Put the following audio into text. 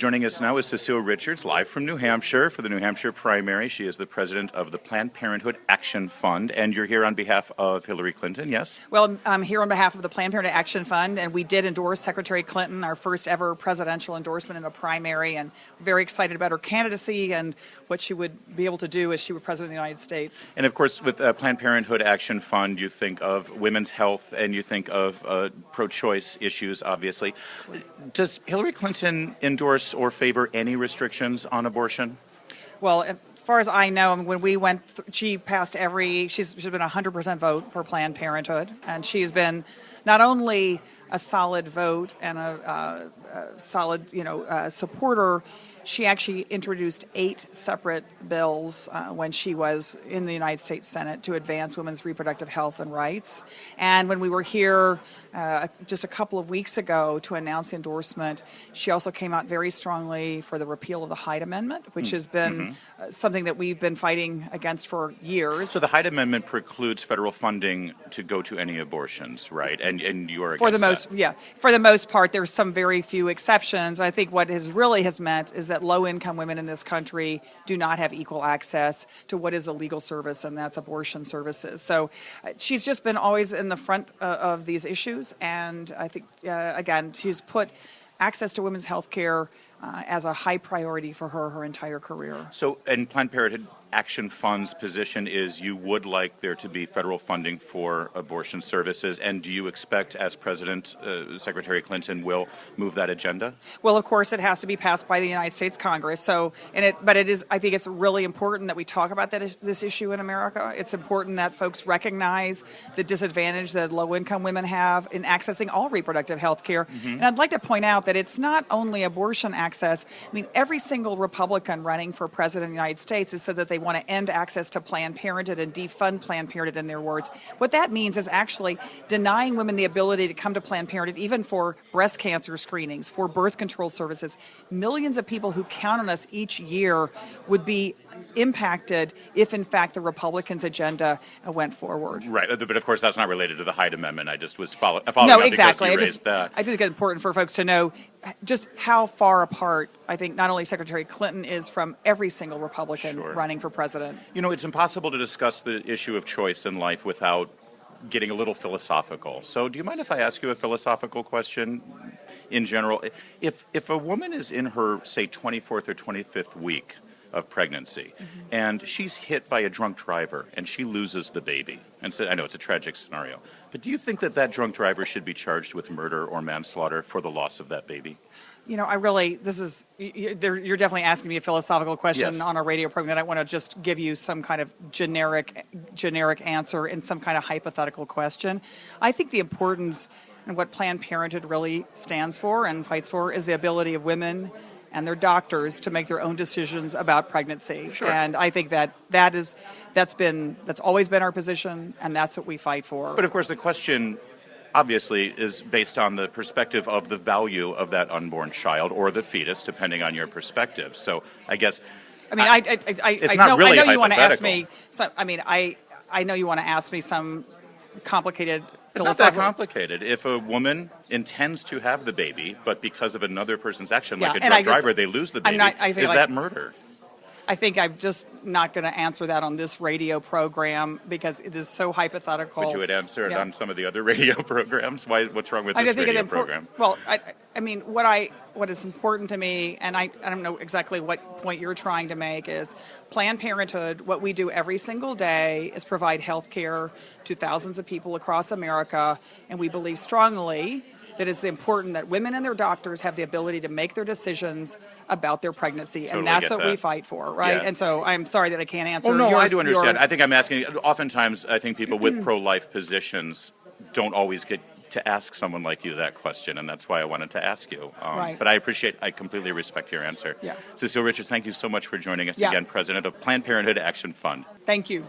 Joining us now is Cecille Richards, live from New Hampshire for the New Hampshire primary. She is the president of the Planned Parenthood Action Fund, and you're here on behalf of Hillary Clinton, yes? Well, I'm here on behalf of the Planned Parenthood Action Fund, and we did endorse Secretary Clinton, our first ever presidential endorsement in a primary, and very excited about her candidacy and what she would be able to do as she were president of the United States. And of course, with Planned Parenthood Action Fund, you think of women's health and you think of pro-choice issues, obviously. Does Hillary Clinton endorse or favor any restrictions on abortion? Well, as far as I know, when we went, she passed she's been a 100% vote for Planned Parenthood, and she's been not only a solid vote and a solid, supporter. She actually introduced 8 separate bills when she was in the United States Senate to advance women's reproductive health and rights. And when we were here just a couple of weeks ago to announce the endorsement, she also came out very strongly for the repeal of the Hyde Amendment, which has been something that we've been fighting against for years. So the Hyde Amendment precludes federal funding to go to any abortions, right? And you are against for the most part. There's some very few exceptions. I think what it really has meant is that low-income women in this country do not have equal access to what is a legal service, and that's abortion services. So she's just been always in the front of these issues, and I think, again, she's put access to women's health care as a high priority for her entire career. So, and Planned Parenthood Action Fund's position is you would like there to be federal funding for abortion services, and do you expect, as President, Secretary Clinton will move that agenda? Well, of course, it has to be passed by the United States Congress. But it is. I think it's really important that we talk about this issue in America. It's important that folks recognize the disadvantage that low-income women have in accessing all reproductive health care. And I'd like to point out that it's not only abortion access. I mean, every single Republican running for president of the United States has said that they want to end access to Planned Parenthood and defund Planned Parenthood, in their words. What that means is actually denying women the ability to come to Planned Parenthood, even for breast cancer screenings, for birth control services. Millions of people who count on us each year would be impacted if, in fact, the Republicans' agenda went forward. Right, but of course that's not related to the Hyde Amendment. I just was following no, exactly. Because you raised that. I think it's important for folks to know just how far apart I think not only Secretary Clinton is from every single Republican running for president. You know, it's impossible to discuss the issue of choice in life without getting a little philosophical. So do you mind if I ask you a philosophical question in general? If a woman is in her, say, 24th or 25th week of pregnancy, and she's hit by a drunk driver, and she loses the baby. And so, I know it's a tragic scenario, but do you think that drunk driver should be charged with murder or manslaughter for the loss of that baby? You know, you're definitely asking me a philosophical question on a radio program that I want to just give you some kind of generic answer in some kind of hypothetical question. I think the importance and what Planned Parenthood really stands for and fights for is the ability of women and their doctors to make their own decisions about pregnancy. Sure. And I think that's always been our position, and that's what we fight for. But of course the question obviously is based on the perspective of the value of that unborn child or the fetus, depending on your perspective. So I guess I know you want to ask me I know you want to ask me some complicated It's not that complicated. If a woman intends to have the baby, but because of another person's action, like a drunk driver, they lose the baby, is that murder? I think I'm just not going to answer that on this radio program because it is so hypothetical. But you would answer it on some of the other radio programs? What's wrong with this radio program? Well, I mean, what is important to me, and I don't know exactly what point you're trying to make, is Planned Parenthood, what we do every single day is provide health care to thousands of people across America, and we believe strongly that it's important that women and their doctors have the ability to make their decisions about their pregnancy, and that's what we fight for, right? Yeah. And so I'm sorry that I can't answer. Oh, no, I do understand. I think I'm asking, oftentimes I think people with pro-life positions don't always get to ask someone like you that question, and that's why I wanted to ask you. Right. But I completely respect your answer. Yeah. Cecille Richards, thank you so much for joining us again, President of Planned Parenthood Action Fund. Thank you.